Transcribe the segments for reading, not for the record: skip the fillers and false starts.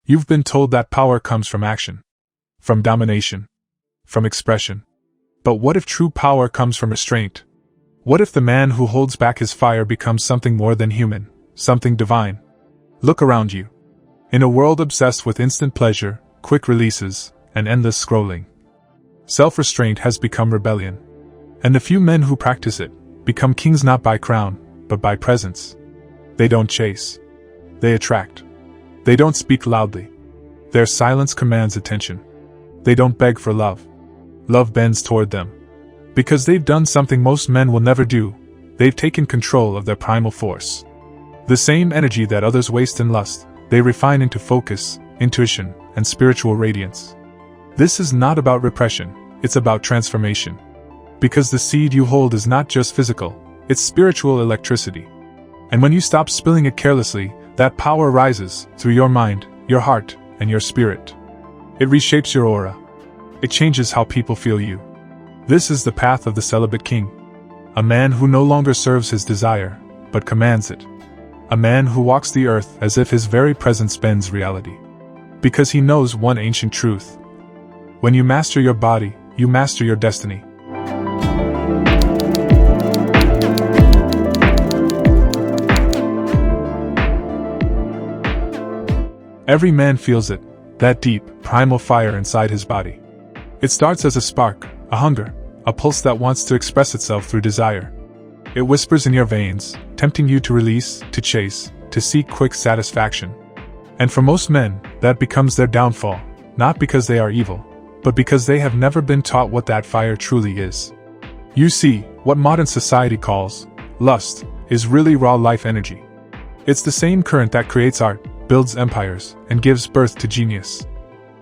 You've been told that power comes from action, from domination, from expression. But what if true power comes from restraint? What if the man who holds back his fire becomes something more than human, something divine? Look around you. In a world obsessed with instant pleasure, quick releases, and endless scrolling, self-restraint has become rebellion. And the few men who practice it become kings not by crown, but by presence. They don't chase. They attract. They don't speak loudly. Their silence commands attention. They don't beg for love. Love bends toward them. Because they've done something most men will never do, they've taken control of their primal force. The same energy that others waste in lust, they refine into focus, intuition, and spiritual radiance. This is not about repression, it's about transformation. Because the seed you hold is not just physical, it's spiritual electricity. And when you stop spilling it carelessly, that power rises through your mind, your heart, and your spirit. It reshapes your aura. It changes how people feel you. This is the path of the Celibate King. A man who no longer serves his desire, but commands it. A man who walks the earth as if his very presence bends reality. Because he knows one ancient truth. When you master your body, you master your destiny. Every man feels it, that deep, primal fire inside his body. It starts as a spark, a hunger, a pulse that wants to express itself through desire. It whispers in your veins, tempting you to release, to chase, to seek quick satisfaction. And for most men, that becomes their downfall, not because they are evil, but because they have never been taught what that fire truly is. You see, what modern society calls lust is really raw life energy. It's the same current that creates art, builds empires, and gives birth to genius.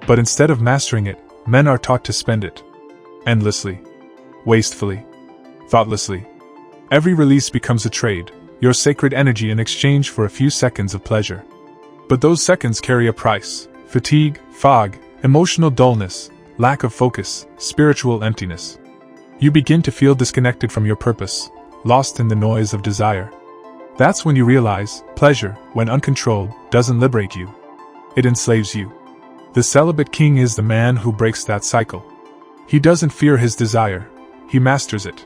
But instead of mastering it, men are taught to spend it. Endlessly. Wastefully. Thoughtlessly. Every release becomes a trade, your sacred energy in exchange for a few seconds of pleasure. But those seconds carry a price: fatigue, fog, emotional dullness, lack of focus, spiritual emptiness. You begin to feel disconnected from your purpose, lost in the noise of desire. That's when you realize, pleasure, when uncontrolled, doesn't liberate you. It enslaves you. The Celibate King is the man who breaks that cycle. He doesn't fear his desire, he masters it.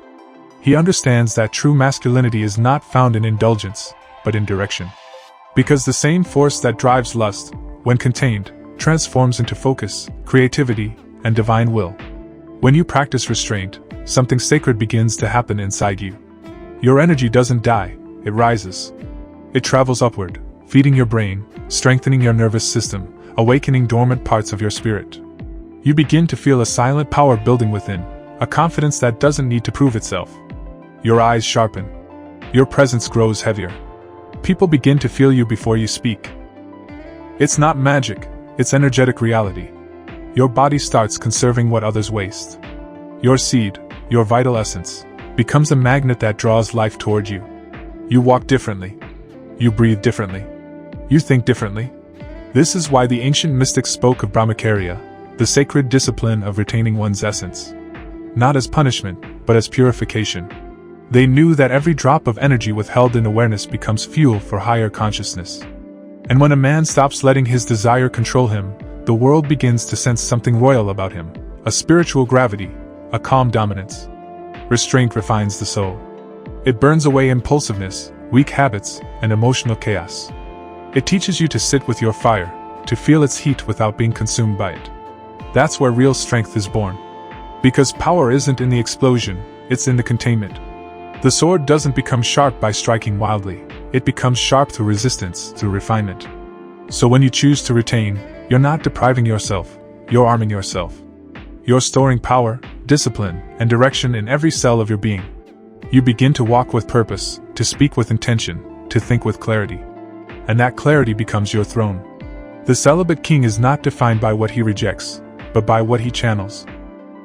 He understands that true masculinity is not found in indulgence, but in direction. Because the same force that drives lust, when contained, transforms into focus, creativity, and divine will. When you practice restraint, something sacred begins to happen inside you. Your energy doesn't die, it rises. It travels upward, feeding your brain, strengthening your nervous system, awakening dormant parts of your spirit. You begin to feel a silent power building within, a confidence that doesn't need to prove itself. Your eyes sharpen. Your presence grows heavier. People begin to feel you before you speak. It's not magic, it's energetic reality. Your body starts conserving what others waste. Your seed, your vital essence, becomes a magnet that draws life toward you. You walk differently. You breathe differently. You think differently. This is why the ancient mystics spoke of Brahmacharya, the sacred discipline of retaining one's essence. Not as punishment, but as purification. They knew that every drop of energy withheld in awareness becomes fuel for higher consciousness. And when a man stops letting his desire control him, the world begins to sense something royal about him, a spiritual gravity, a calm dominance. Restraint refines the soul. It burns away impulsiveness, weak habits, and emotional chaos. It teaches you to sit with your fire, to feel its heat without being consumed by it. That's where real strength is born. Because power isn't in the explosion, it's in the containment. The sword doesn't become sharp by striking wildly, it becomes sharp through resistance, through refinement. So when you choose to retain, you're not depriving yourself, you're arming yourself. You're storing power, discipline, and direction in every cell of your being. You begin to walk with purpose, to speak with intention, to think with clarity. And that clarity becomes your throne. The Celibate King is not defined by what he rejects, but by what he channels.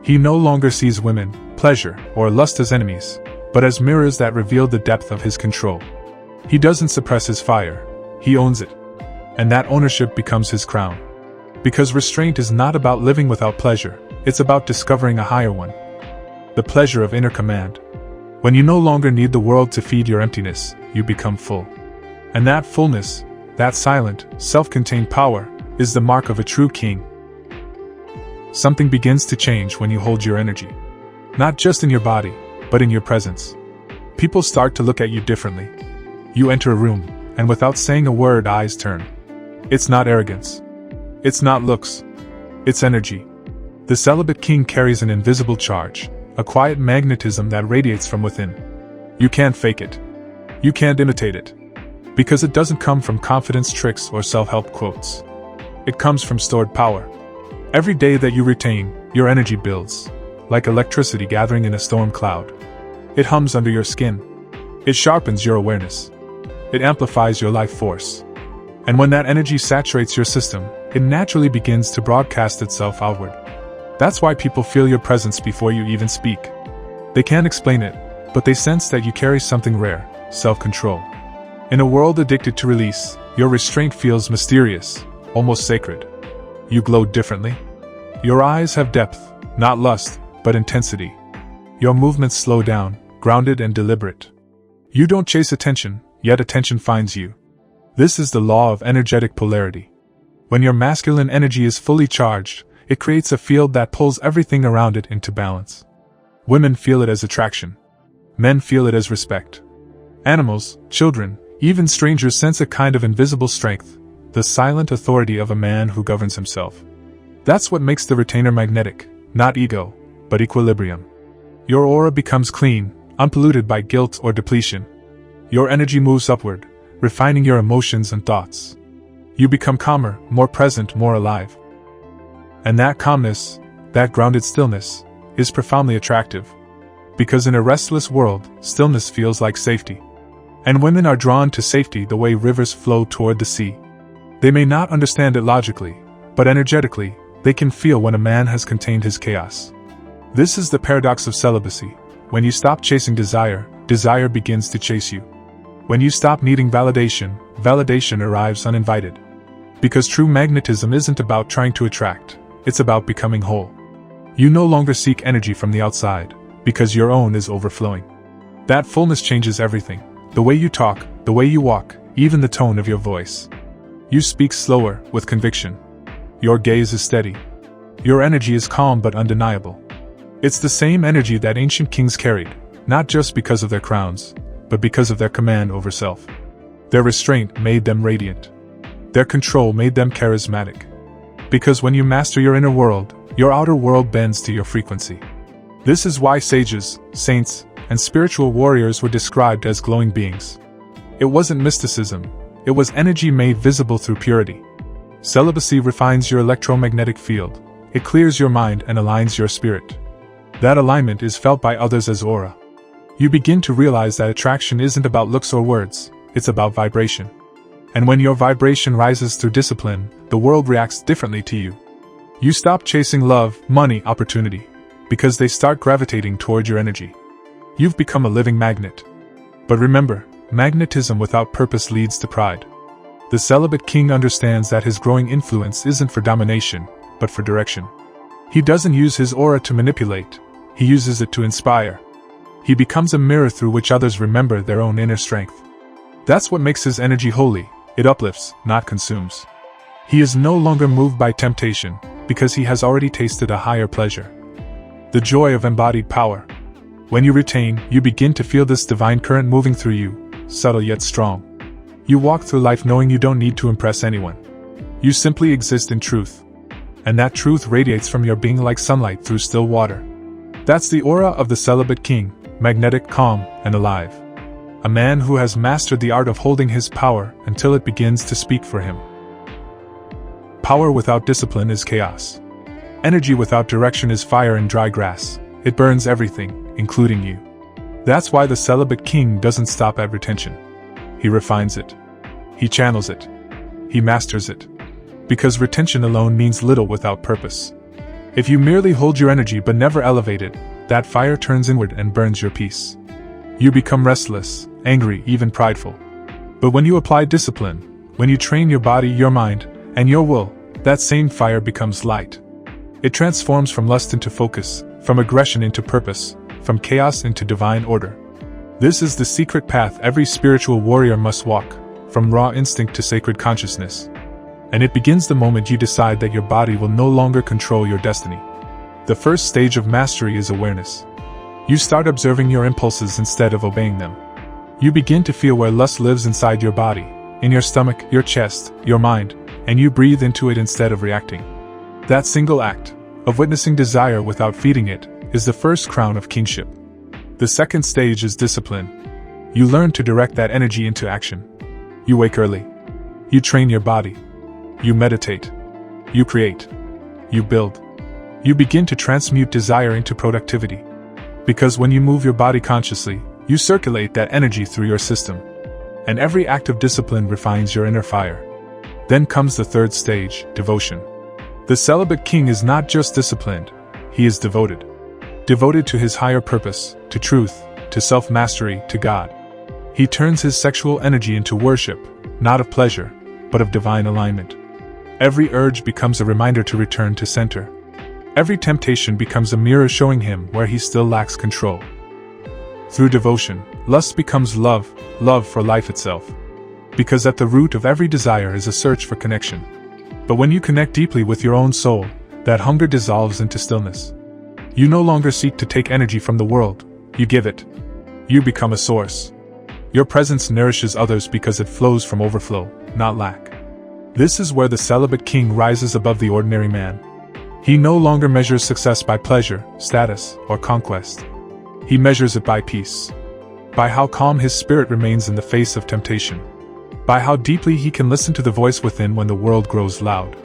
He no longer sees women, pleasure, or lust as enemies, but as mirrors that reveal the depth of his control. He doesn't suppress his fire, he owns it. And that ownership becomes his crown. Because restraint is not about living without pleasure, it's about discovering a higher one. The pleasure of inner command. When you no longer need the world to feed your emptiness, you become full. And that fullness, that silent, self-contained power, is the mark of a true king. Something begins to change when you hold your energy. Not just in your body, but in your presence. People start to look at you differently. You enter a room, and without saying a word, eyes turn. It's not arrogance. It's not looks. It's energy. The Celibate King carries an invisible charge, a quiet magnetism that radiates from within. You can't fake it. You can't imitate it. Because it doesn't come from confidence tricks or self-help quotes. It comes from stored power. Every day that you retain, your energy builds, like electricity gathering in a storm cloud. It hums under your skin. It sharpens your awareness. It amplifies your life force. And when that energy saturates your system, it naturally begins to broadcast itself outward. That's why people feel your presence before you even speak. They can't explain it, but they sense that you carry something rare, self-control. In a world addicted to release, your restraint feels mysterious, almost sacred. You glow differently. Your eyes have depth, not lust, but intensity. Your movements slow down, grounded and deliberate. You don't chase attention, yet attention finds you. This is the law of energetic polarity. When your masculine energy is fully charged, it creates a field that pulls everything around it into balance. Women feel it as attraction. Men feel it as respect. Animals, children, even strangers sense a kind of invisible strength, the silent authority of a man who governs himself. That's what makes the retainer magnetic, not ego, but equilibrium. Your aura becomes clean, unpolluted by guilt or depletion. Your energy moves upward, refining your emotions and thoughts. You become calmer, more present, more alive. And that calmness, that grounded stillness, is profoundly attractive. Because in a restless world, stillness feels like safety. And women are drawn to safety the way rivers flow toward the sea. They may not understand it logically, but energetically, they can feel when a man has contained his chaos. This is the paradox of celibacy. When you stop chasing desire, desire begins to chase you. When you stop needing validation, validation arrives uninvited. Because true magnetism isn't about trying to attract, it's about becoming whole. You no longer seek energy from the outside, because your own is overflowing. That fullness changes everything. The way you talk, the way you walk, even the tone of your voice. You speak slower, with conviction. Your gaze is steady. Your energy is calm but undeniable. It's the same energy that ancient kings carried, not just because of their crowns, but because of their command over self. Their restraint made them radiant. Their control made them charismatic. Because when you master your inner world, your outer world bends to your frequency. This is why sages, saints, and spiritual warriors were described as glowing beings. It wasn't mysticism, it was energy made visible through purity. Celibacy refines your electromagnetic field, it clears your mind and aligns your spirit. That alignment is felt by others as aura. You begin to realize that attraction isn't about looks or words, it's about vibration. And when your vibration rises through discipline, the world reacts differently to you. You stop chasing love, money, opportunity, because they start gravitating toward your energy. You've become a living magnet. But remember, magnetism without purpose leads to pride. The Celibate King understands that his growing influence isn't for domination, but for direction. He doesn't use his aura to manipulate, he uses it to inspire. He becomes a mirror through which others remember their own inner strength. That's what makes his energy holy, it uplifts, not consumes. He is no longer moved by temptation, because he has already tasted a higher pleasure. The joy of embodied power. When you retain, you begin to feel this divine current moving through you, subtle yet strong. You walk through life knowing you don't need to impress anyone. You simply exist in truth. And that truth radiates from your being like sunlight through still water. That's the aura of the Celibate King, magnetic, calm, and alive. A man who has mastered the art of holding his power until it begins to speak for him. Power without discipline is chaos. Energy without direction is fire in dry grass. It burns everything, including you. That's why the Celibate King doesn't stop at retention. He refines it. He channels it. He masters it. Because retention alone means little without purpose. If you merely hold your energy but never elevate it, that fire turns inward and burns your peace. You become restless, angry, even prideful. But when you apply discipline, when you train your body, your mind, and your will, that same fire becomes light. It transforms from lust into focus, from aggression into purpose, from chaos into divine order. This is the secret path every spiritual warrior must walk, from raw instinct to sacred consciousness. And it begins the moment you decide that your body will no longer control your destiny. The first stage of mastery is awareness. You start observing your impulses instead of obeying them. You begin to feel where lust lives inside your body, in your stomach, your chest, your mind, and you breathe into it instead of reacting. That single act, of witnessing desire without feeding it, is the first crown of kingship. The second stage is discipline. You learn to direct that energy into action. You wake early. You train your body. You meditate. You create. You build. You begin to transmute desire into productivity. Because when you move your body consciously, you circulate that energy through your system. And every act of discipline refines your inner fire. Then comes the third stage, devotion. The Celibate King is not just disciplined, he is devoted. Devoted to his higher purpose, to truth, to self-mastery, to God. He turns his sexual energy into worship, not of pleasure, but of divine alignment. Every urge becomes a reminder to return to center. Every temptation becomes a mirror showing him where he still lacks control. Through devotion, lust becomes love, love for life itself. Because at the root of every desire is a search for connection. But when you connect deeply with your own soul, that hunger dissolves into stillness. You no longer seek to take energy from the world, you give it. You become a source. Your presence nourishes others because it flows from overflow, not lack. This is where the Celibate King rises above the ordinary man. He no longer measures success by pleasure, status, or conquest. He measures it by peace. By how calm his spirit remains in the face of temptation. By how deeply he can listen to the voice within when the world grows loud.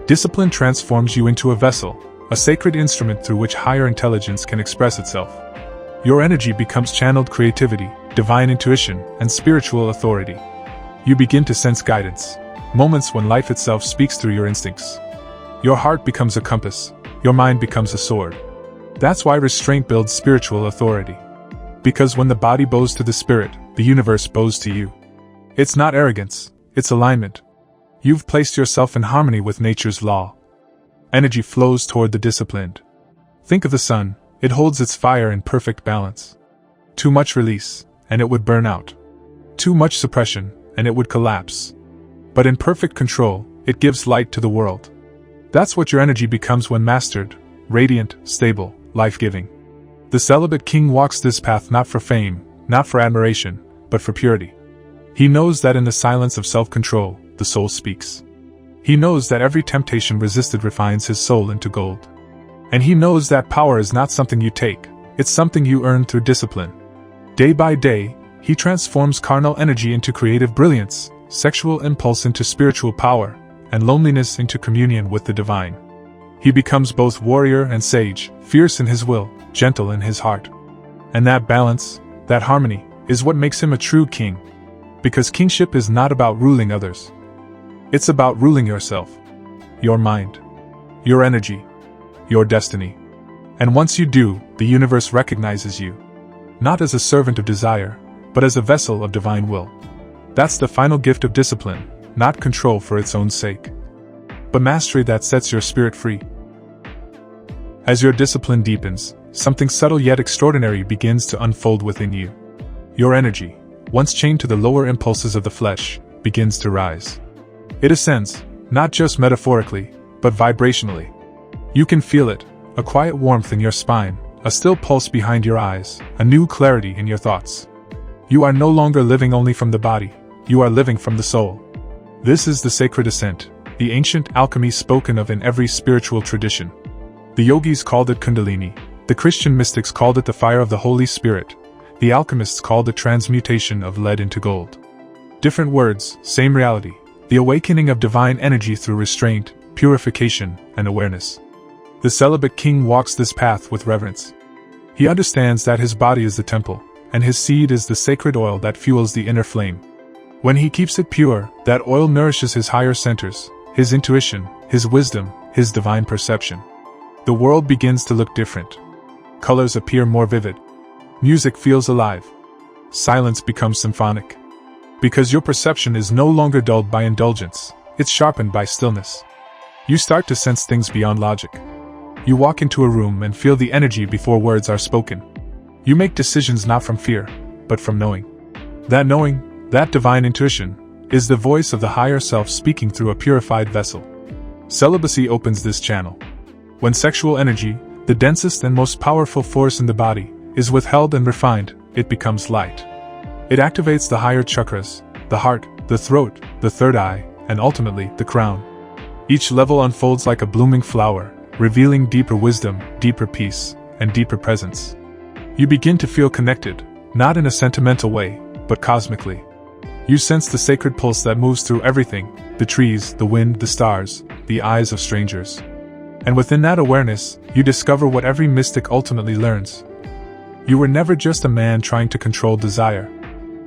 Discipline transforms you into a vessel, a sacred instrument through which higher intelligence can express itself. Your energy becomes channeled creativity, divine intuition, and spiritual authority. You begin to sense guidance, moments when life itself speaks through your instincts. Your heart becomes a compass, your mind becomes a sword. That's why restraint builds spiritual authority. Because when the body bows to the spirit, the universe bows to you. It's not arrogance, it's alignment. You've placed yourself in harmony with nature's law. Energy flows toward the disciplined. Think of the sun, it holds its fire in perfect balance. Too much release, and it would burn out. Too much suppression, and it would collapse. But in perfect control, it gives light to the world. That's what your energy becomes when mastered, radiant, stable, life-giving. The Celibate King walks this path not for fame, not for admiration, but for purity. He knows that in the silence of self-control, the soul speaks. He knows that every temptation resisted refines his soul into gold. And he knows that power is not something you take, it's something you earn through discipline. Day by day, he transforms carnal energy into creative brilliance, sexual impulse into spiritual power, and loneliness into communion with the divine. He becomes both warrior and sage, fierce in his will, gentle in his heart. And that balance, that harmony, is what makes him a true king. Because kingship is not about ruling others. It's about ruling yourself, your mind, your energy, your destiny. And once you do, the universe recognizes you. Not as a servant of desire, but as a vessel of divine will. That's the final gift of discipline, not control for its own sake, but mastery that sets your spirit free. As your discipline deepens, something subtle yet extraordinary begins to unfold within you. Your energy, once chained to the lower impulses of the flesh, begins to rise. It ascends, not just metaphorically, but vibrationally. You can feel it, a quiet warmth in your spine, a still pulse behind your eyes, a new clarity in your thoughts. You are no longer living only from the body, you are living from the soul. This is the sacred ascent, the ancient alchemy spoken of in every spiritual tradition. The yogis called it Kundalini, the Christian mystics called it the fire of the Holy Spirit, the alchemists called it transmutation of lead into gold. Different words, same reality, the awakening of divine energy through restraint, purification, and awareness. The Celibate King walks this path with reverence. He understands that his body is the temple, and his seed is the sacred oil that fuels the inner flame. When he keeps it pure, that oil nourishes his higher centers, his intuition, his wisdom, his divine perception. The world begins to look different. Colors appear more vivid. Music feels alive. Silence becomes symphonic. Because your perception is no longer dulled by indulgence, it's sharpened by stillness. You start to sense things beyond logic. You walk into a room and feel the energy before words are spoken. You make decisions not from fear, but from knowing. That knowing, that divine intuition, is the voice of the higher self speaking through a purified vessel. Celibacy opens this channel. When sexual energy, the densest and most powerful force in the body, is withheld and refined, it becomes light. It activates the higher chakras, the heart, the throat, the third eye, and ultimately, the crown. Each level unfolds like a blooming flower, revealing deeper wisdom, deeper peace, and deeper presence. You begin to feel connected, not in a sentimental way, but cosmically. You sense the sacred pulse that moves through everything, the trees, the wind, the stars, the eyes of strangers. And within that awareness, you discover what every mystic ultimately learns. You were never just a man trying to control desire.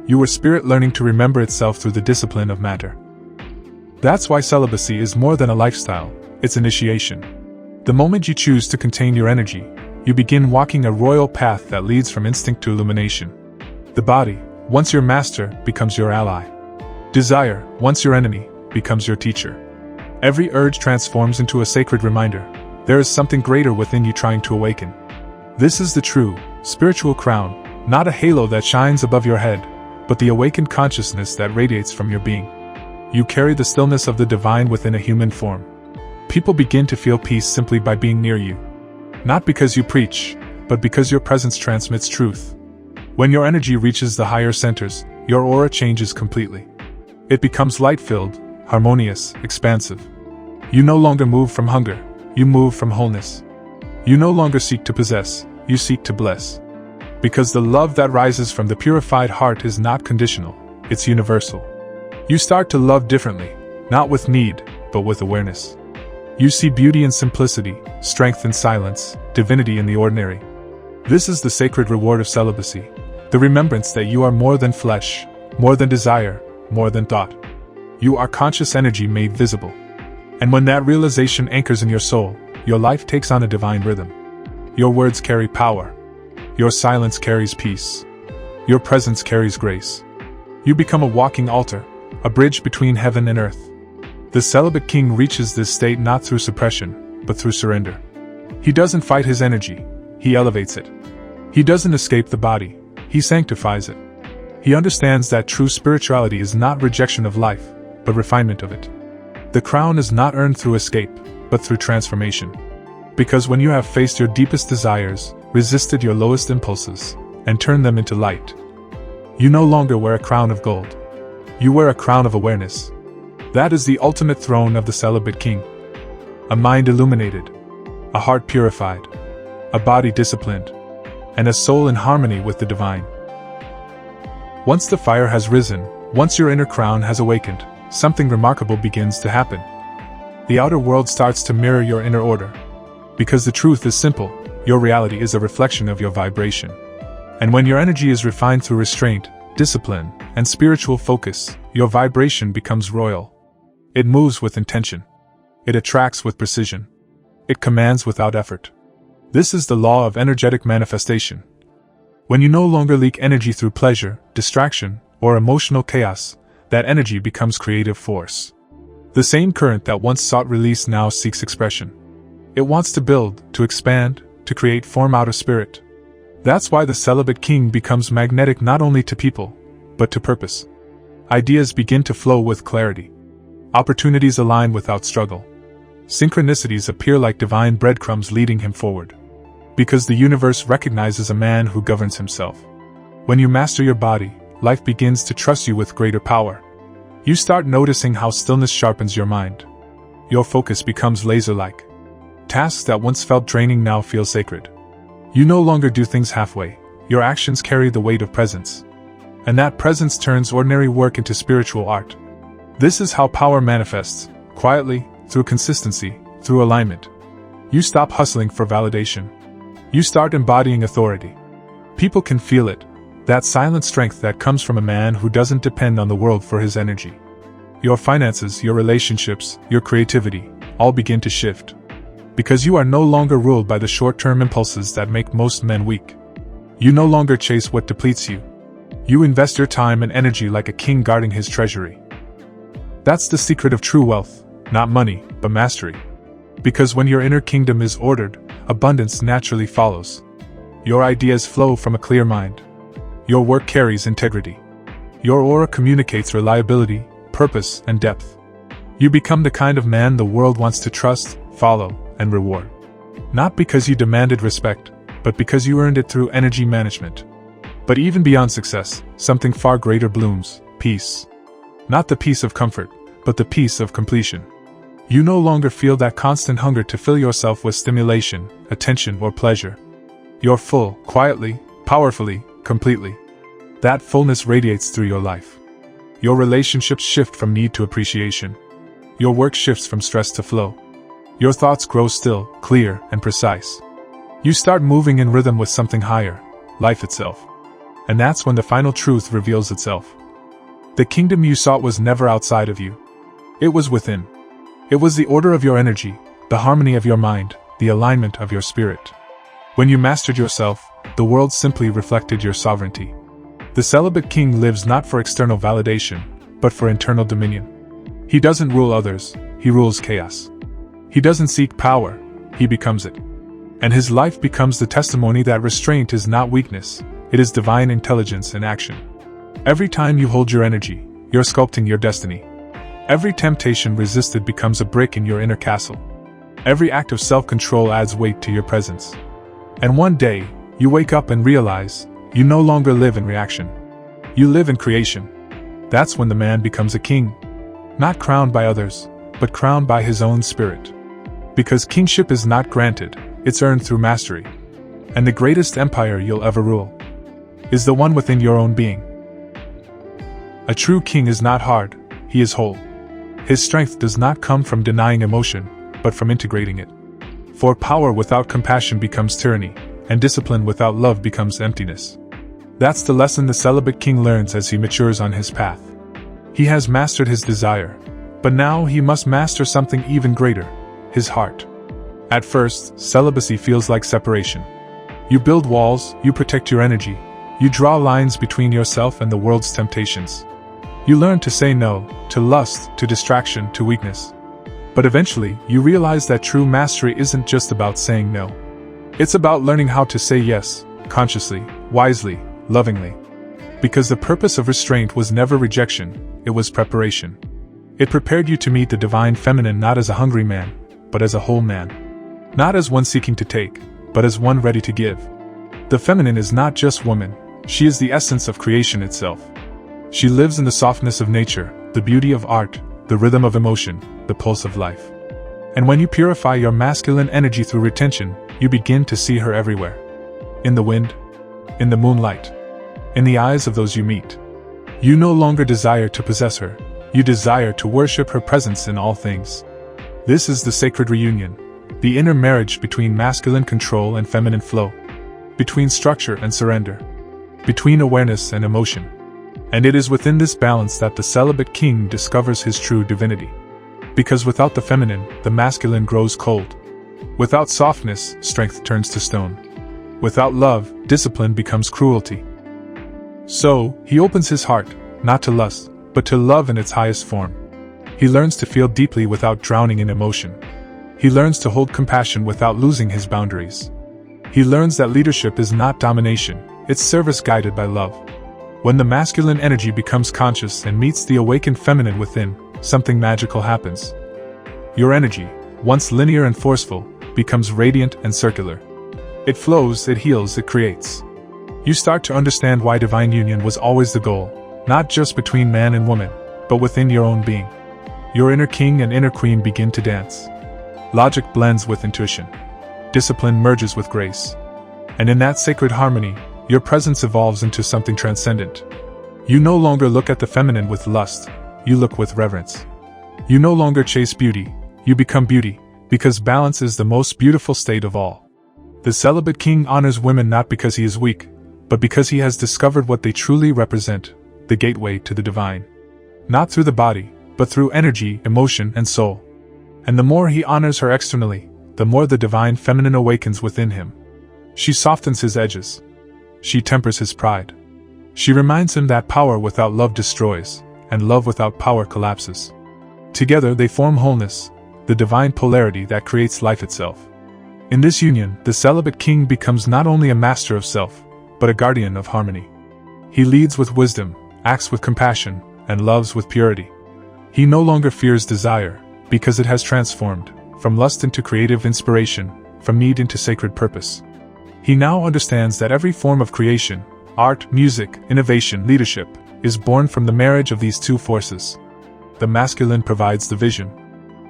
You were spirit learning to remember itself through the discipline of matter. That's why celibacy is more than a lifestyle, it's initiation. The moment you choose to contain your energy, you begin walking a royal path that leads from instinct to illumination. The body, once your master, becomes your ally. Desire, once your enemy, becomes your teacher. Every urge transforms into a sacred reminder. There is something greater within you trying to awaken. This is the true, spiritual crown, not a halo that shines above your head, but the awakened consciousness that radiates from your being. You carry the stillness of the divine within a human form. People begin to feel peace simply by being near you. Not because you preach, but because your presence transmits truth. When your energy reaches the higher centers, your aura changes completely. It becomes light-filled, harmonious, expansive. You no longer move from hunger, you move from wholeness. You no longer seek to possess, you seek to bless. Because the love that rises from the purified heart is not conditional, it's universal. You start to love differently, not with need, but with awareness. You see beauty in simplicity, strength in silence, divinity in the ordinary. This is the sacred reward of celibacy, the remembrance that you are more than flesh, more than desire, more than thought. You are conscious energy made visible. And when that realization anchors in your soul, your life takes on a divine rhythm. Your words carry power. Your silence carries peace. Your presence carries grace. You become a walking altar, a bridge between heaven and earth. The Celibate King reaches this state not through suppression, but through surrender. He doesn't fight his energy, he elevates it. He doesn't escape the body, he sanctifies it. He understands that true spirituality is not rejection of life, but refinement of it. The crown is not earned through escape, but through transformation. Because when you have faced your deepest desires, resisted your lowest impulses, and turned them into light, you no longer wear a crown of gold. You wear a crown of awareness. That is the ultimate throne of the Celibate King. A mind illuminated, a heart purified, a body disciplined, and a soul in harmony with the divine. Once the fire has risen, once your inner crown has awakened, something remarkable begins to happen. The outer world starts to mirror your inner order. Because the truth is simple, your reality is a reflection of your vibration. And when your energy is refined through restraint, discipline, and spiritual focus, your vibration becomes royal. It moves with intention. It attracts with precision. It commands without effort. This is the law of energetic manifestation. When you no longer leak energy through pleasure, distraction, or emotional chaos, that energy becomes creative force. The same current that once sought release now seeks expression. It wants to build, to expand, to create form out of spirit. That's why the Celibate King becomes magnetic not only to people, but to purpose. Ideas begin to flow with clarity. Opportunities align without struggle. Synchronicities appear like divine breadcrumbs leading him forward. Because the universe recognizes a man who governs himself. When you master your body, life begins to trust you with greater power. You start noticing how stillness sharpens your mind. Your focus becomes laser-like. Tasks that once felt draining now feel sacred. You no longer do things halfway. Your actions carry the weight of presence. And that presence turns ordinary work into spiritual art. This is how power manifests, quietly, through consistency, through alignment. You stop hustling for validation. You start embodying authority. People can feel it, that silent strength that comes from a man who doesn't depend on the world for his energy. Your finances, your relationships, your creativity, all begin to shift. Because you are no longer ruled by the short-term impulses that make most men weak. You no longer chase what depletes you. You invest your time and energy like a king guarding his treasury. That's the secret of true wealth, not money, but mastery. Because when your inner kingdom is ordered, abundance naturally follows. Your ideas flow from a clear mind. Your work carries integrity. Your aura communicates reliability, purpose, and depth. You become the kind of man the world wants to trust, follow, and reward. Not because you demanded respect, but because you earned it through energy management. But even beyond success, something far greater blooms: peace. Not the peace of comfort, but the peace of completion. You no longer feel that constant hunger to fill yourself with stimulation, attention, or pleasure. You're full, quietly, powerfully, completely. That fullness radiates through your life. Your relationships shift from need to appreciation. Your work shifts from stress to flow. Your thoughts grow still, clear, and precise. You start moving in rhythm with something higher, life itself. And that's when the final truth reveals itself. The kingdom you sought was never outside of you. It was within. It was the order of your energy, the harmony of your mind, the alignment of your spirit. When you mastered yourself, the world simply reflected your sovereignty. The Celibate King lives not for external validation, but for internal dominion. He doesn't rule others, he rules chaos. He doesn't seek power, he becomes it. And his life becomes the testimony that restraint is not weakness, it is divine intelligence in action. Every time you hold your energy, you're sculpting your destiny. Every temptation resisted becomes a brick in your inner castle. Every act of self-control adds weight to your presence. And one day, you wake up and realize, you no longer live in reaction. You live in creation. That's when the man becomes a king. Not crowned by others, but crowned by his own spirit. Because kingship is not granted, it's earned through mastery. And the greatest empire you'll ever rule is the one within your own being. A true king is not hard, he is whole. His strength does not come from denying emotion, but from integrating it. For power without compassion becomes tyranny, and discipline without love becomes emptiness. That's the lesson the Celibate King learns as he matures on his path. He has mastered his desire, but now he must master something even greater: his heart. At first, celibacy feels like separation. You build walls, you protect your energy, you draw lines between yourself and the world's temptations. You learn to say no, to lust, to distraction, to weakness. But eventually, you realize that true mastery isn't just about saying no. It's about learning how to say yes, consciously, wisely, lovingly. Because the purpose of restraint was never rejection, it was preparation. It prepared you to meet the divine feminine not as a hungry man, but as a whole man. Not as one seeking to take, but as one ready to give. The feminine is not just woman, she is the essence of creation itself. She lives in the softness of nature, the beauty of art, the rhythm of emotion, the pulse of life. And when you purify your masculine energy through retention, you begin to see her everywhere. In the wind, in the moonlight, in the eyes of those you meet. You no longer desire to possess her, you desire to worship her presence in all things. This is the sacred reunion, the inner marriage between masculine control and feminine flow, between structure and surrender, between awareness and emotion. And it is within this balance that the Celibate King discovers his true divinity. Because without the feminine, the masculine grows cold. Without softness, strength turns to stone. Without love, discipline becomes cruelty. So, he opens his heart, not to lust, but to love in its highest form. He learns to feel deeply without drowning in emotion. He learns to hold compassion without losing his boundaries. He learns that leadership is not domination, it's service guided by love. When the masculine energy becomes conscious and meets the awakened feminine within, something magical happens. Your energy, once linear and forceful, becomes radiant and circular. It flows, it heals, it creates. You start to understand why divine union was always the goal, not just between man and woman, but within your own being. Your inner king and inner queen begin to dance. Logic blends with intuition. Discipline merges with grace. And in that sacred harmony, your presence evolves into something transcendent. You no longer look at the feminine with lust, you look with reverence. You no longer chase beauty, you become beauty, because balance is the most beautiful state of all. The Celibate King honors women not because he is weak, but because he has discovered what they truly represent, the gateway to the divine. Not through the body, but through energy, emotion, and soul. And the more he honors her externally, the more the divine feminine awakens within him. She softens his edges. She tempers his pride. She reminds him that power without love destroys, and love without power collapses. Together they form wholeness, the divine polarity that creates life itself. In this union, the Celibate King becomes not only a master of self, but a guardian of harmony. He leads with wisdom, acts with compassion, and loves with purity. He no longer fears desire, because it has transformed, from lust into creative inspiration, from need into sacred purpose. He now understands that every form of creation, art, music, innovation, leadership, is born from the marriage of these two forces. The masculine provides the vision.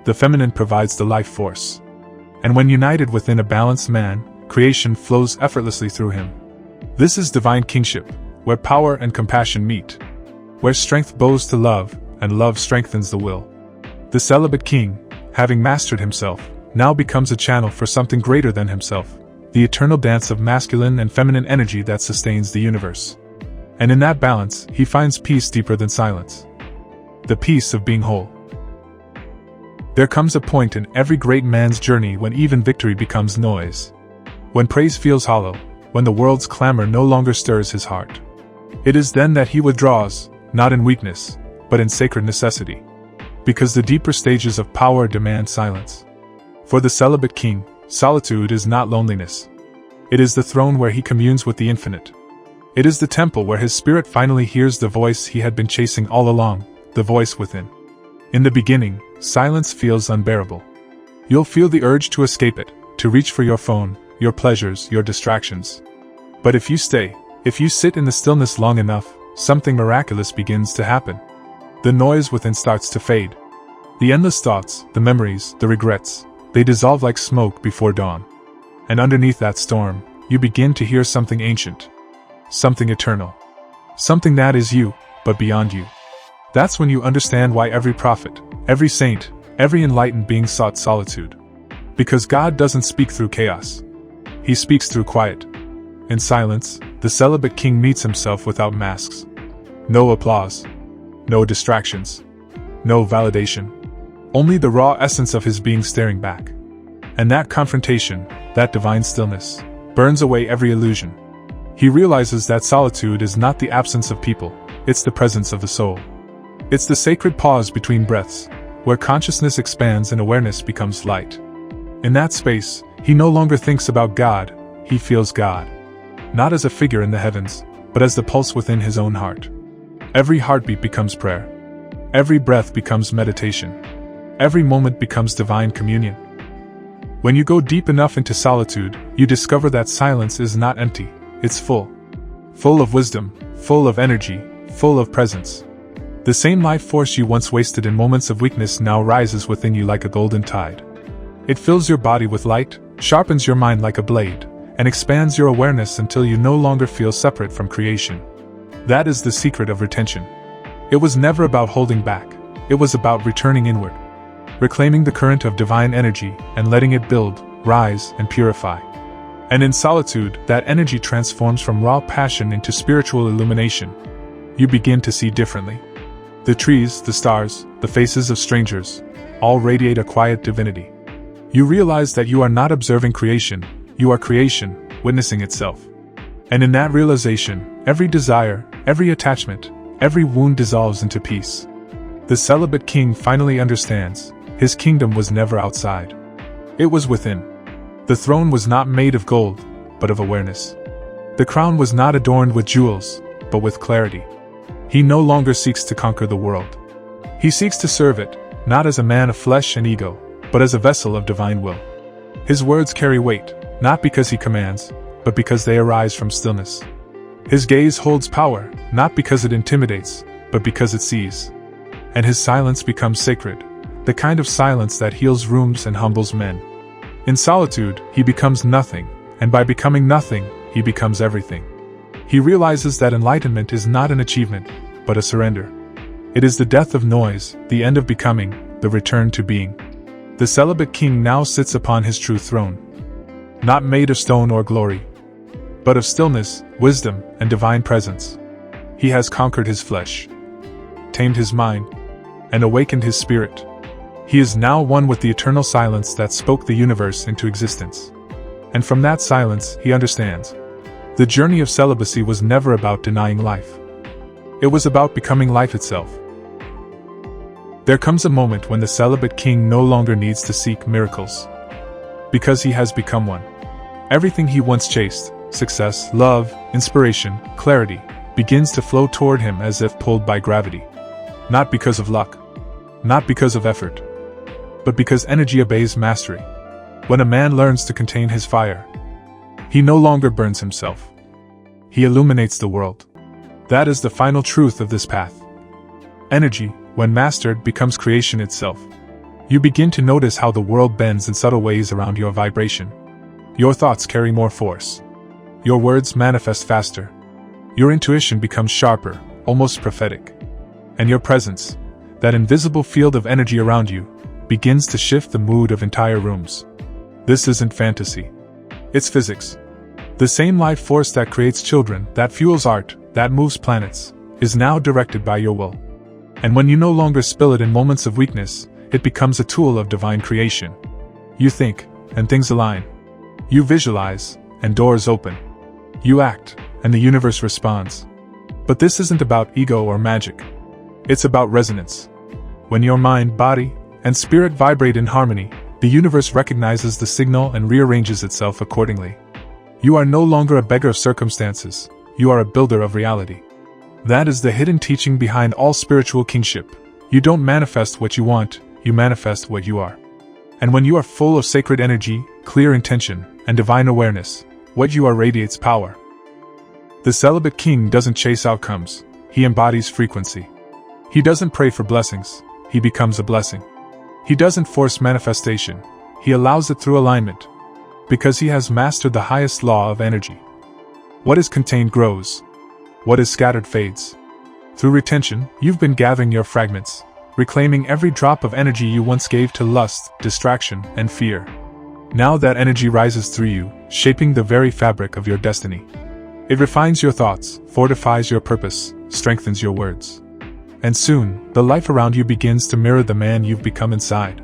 The feminine provides the life force. And when united within a balanced man, creation flows effortlessly through him. This is divine kingship, where power and compassion meet. Where strength bows to love, and love strengthens the will. The celibate king, having mastered himself, now becomes a channel for something greater than himself, the eternal dance of masculine and feminine energy that sustains the universe. And in that balance, he finds peace deeper than silence. The peace of being whole. There comes a point in every great man's journey when even victory becomes noise. When praise feels hollow, when the world's clamor no longer stirs his heart. It is then that he withdraws, not in weakness, but in sacred necessity. Because the deeper stages of power demand silence. For the celibate king, solitude is not loneliness. It is the throne where he communes with the infinite. It is the temple where his spirit finally hears the voice he had been chasing all along, the voice within. In the beginning, silence feels unbearable. You'll feel the urge to escape it, to reach for your phone, your pleasures, your distractions. But if you stay, if you sit in the stillness long enough, something miraculous begins to happen. The noise within starts to fade. The endless thoughts, the memories, the regrets, they dissolve like smoke before dawn. And underneath that storm, you begin to hear something ancient. Something eternal. Something that is you, but beyond you. That's when you understand why every prophet, every saint, every enlightened being sought solitude. Because God doesn't speak through chaos. He speaks through quiet. In silence, the celibate king meets himself without masks. No applause. No distractions. No validation. Only the raw essence of his being staring back. And that confrontation, that divine stillness, burns away every illusion. He realizes that solitude is not the absence of people, it's the presence of the soul. It's the sacred pause between breaths, where consciousness expands and awareness becomes light. In that space, he no longer thinks about God, he feels God. Not as a figure in the heavens, but as the pulse within his own heart. Every heartbeat becomes prayer. Every breath becomes meditation. Every moment becomes divine communion. When you go deep enough into solitude, you discover that silence is not empty, it's full. Full of wisdom, full of energy, full of presence. The same life force you once wasted in moments of weakness now rises within you like a golden tide. It fills your body with light, sharpens your mind like a blade, and expands your awareness until you no longer feel separate from creation. That is the secret of retention. It was never about holding back, it was about returning inward. Reclaiming the current of divine energy and letting it build, rise, and purify. And in solitude, that energy transforms from raw passion into spiritual illumination. You begin to see differently. The trees, the stars, the faces of strangers, all radiate a quiet divinity. You realize that you are not observing creation, you are creation, witnessing itself. And in that realization, every desire, every attachment, every wound dissolves into peace. The celibate king finally understands, his kingdom was never outside. It was within. The throne was not made of gold, but of awareness. The crown was not adorned with jewels, but with clarity. He no longer seeks to conquer the world. He seeks to serve it, not as a man of flesh and ego, but as a vessel of divine will. His words carry weight, not because he commands, but because they arise from stillness. His gaze holds power, not because it intimidates, but because it sees. And his silence becomes sacred, the kind of silence that heals rooms and humbles men. In solitude, he becomes nothing, and by becoming nothing, he becomes everything. He realizes that enlightenment is not an achievement, but a surrender. It is the death of noise, the end of becoming, the return to being. The celibate king now sits upon his true throne. Not made of stone or glory, but of stillness, wisdom, and divine presence. He has conquered his flesh, tamed his mind, and awakened his spirit. He is now one with the eternal silence that spoke the universe into existence. And from that silence, he understands. The journey of celibacy was never about denying life. It was about becoming life itself. There comes a moment when the celibate king no longer needs to seek miracles. Because he has become one. Everything he once chased, success, love, inspiration, clarity, begins to flow toward him as if pulled by gravity. Not because of luck, not because of effort, but because energy obeys mastery. When a man learns to contain his fire, he no longer burns himself. He illuminates the world. That is the final truth of this path. Energy, when mastered, becomes creation itself. You begin to notice how the world bends in subtle ways around your vibration. Your thoughts carry more force. Your words manifest faster. Your intuition becomes sharper, almost prophetic. And your presence, that invisible field of energy around you, begins to shift the mood of entire rooms. This isn't fantasy. It's physics. The same life force that creates children, that fuels art, that moves planets, is now directed by your will. And when you no longer spill it in moments of weakness, it becomes a tool of divine creation. You think, and things align. You visualize, and doors open. You act, and the universe responds. But this isn't about ego or magic. It's about resonance. When your mind, body, and spirit vibrate in harmony, the universe recognizes the signal and rearranges itself accordingly. You are no longer a beggar of circumstances, you are a builder of reality. That is the hidden teaching behind all spiritual kingship. You don't manifest what you want, you manifest what you are. And when you are full of sacred energy, clear intention, and divine awareness, what you are radiates power. The Celibate King doesn't chase outcomes, he embodies frequency. He doesn't pray for blessings, he becomes a blessing. He doesn't force manifestation, he allows it through alignment. Because he has mastered the highest law of energy. What is contained grows. What is scattered fades. Through retention, you've been gathering your fragments, reclaiming every drop of energy you once gave to lust, distraction, and fear. Now that energy rises through you, shaping the very fabric of your destiny. It refines your thoughts, fortifies your purpose, strengthens your words. And soon, the life around you begins to mirror the man you've become inside.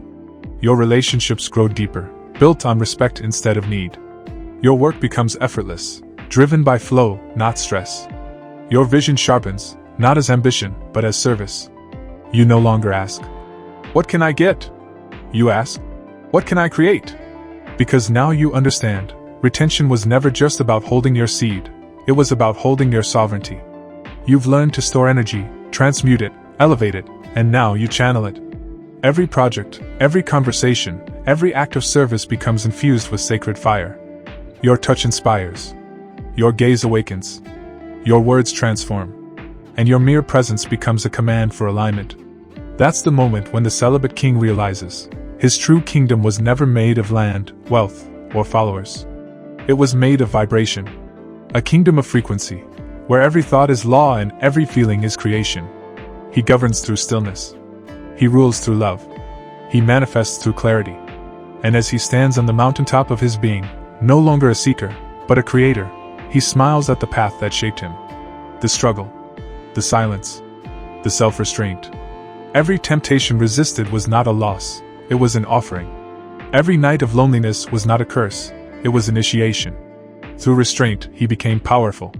Your relationships grow deeper, built on respect instead of need. Your work becomes effortless, driven by flow, not stress. Your vision sharpens, not as ambition, but as service. You no longer ask, "What can I get?" You ask, "What can I create?" Because now you understand, retention was never just about holding your seed, it was about holding your sovereignty. You've learned to store energy, transmute it, elevate it, and now you channel it. Every project, every conversation, every act of service becomes infused with sacred fire. Your touch inspires. Your gaze awakens. Your words transform. And your mere presence becomes a command for alignment. That's the moment when the Celibate King realizes his true kingdom was never made of land, wealth, or followers. It was made of vibration. A kingdom of frequency, where every thought is law and every feeling is creation. He governs through stillness. He rules through love. He manifests through clarity. And as he stands on the mountaintop of his being, no longer a seeker, but a creator, he smiles at the path that shaped him. The struggle, the silence, the self-restraint. Every temptation resisted was not a loss, it was an offering. Every night of loneliness was not a curse, it was initiation. Through restraint, he became powerful.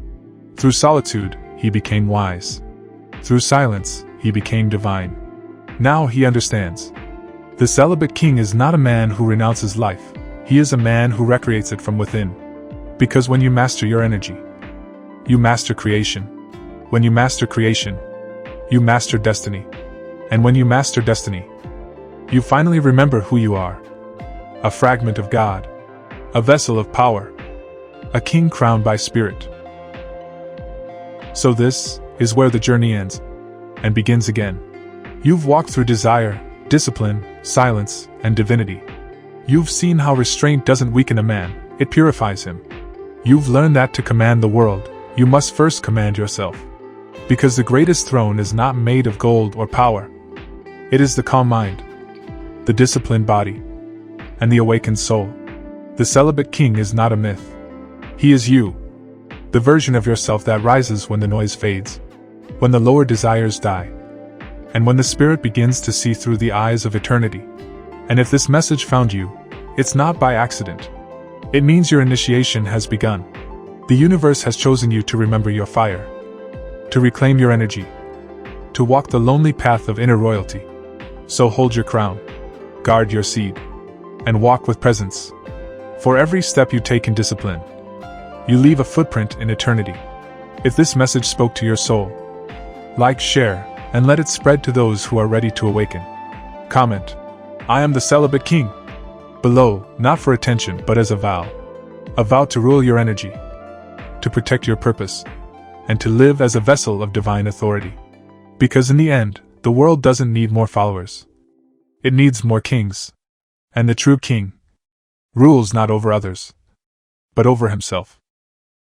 Through solitude, he became wise. Through silence, he became divine. Now he understands. The Celibate King is not a man who renounces life, he is a man who recreates it from within. Because when you master your energy, you master creation. When you master creation, you master destiny. And when you master destiny, you finally remember who you are. A fragment of God. A vessel of power. A king crowned by spirit. So this is where the journey ends and begins again. You've walked through desire, discipline, silence, and divinity. You've seen how restraint doesn't weaken a man, it purifies him. You've learned that to command the world, you must first command yourself. Because the greatest throne is not made of gold or power. It is the calm mind, the disciplined body, and the awakened soul. The Celibate King is not a myth. He is you. The version of yourself that rises when the noise fades, when the lower desires die, and when the spirit begins to see through the eyes of eternity. And if this message found you, it's not by accident. It means your initiation has begun. The universe has chosen you to remember your fire, to reclaim your energy, to walk the lonely path of inner royalty. So hold your crown, guard your seed, and walk with presence. For every step you take in discipline, you leave a footprint in eternity. If this message spoke to your soul, like, share, and let it spread to those who are ready to awaken. Comment: I am the Celibate King. Below, not for attention but as a vow. A vow to rule your energy, to protect your purpose, and to live as a vessel of divine authority. Because in the end, the world doesn't need more followers. It needs more kings. And the true king rules not over others, but over himself.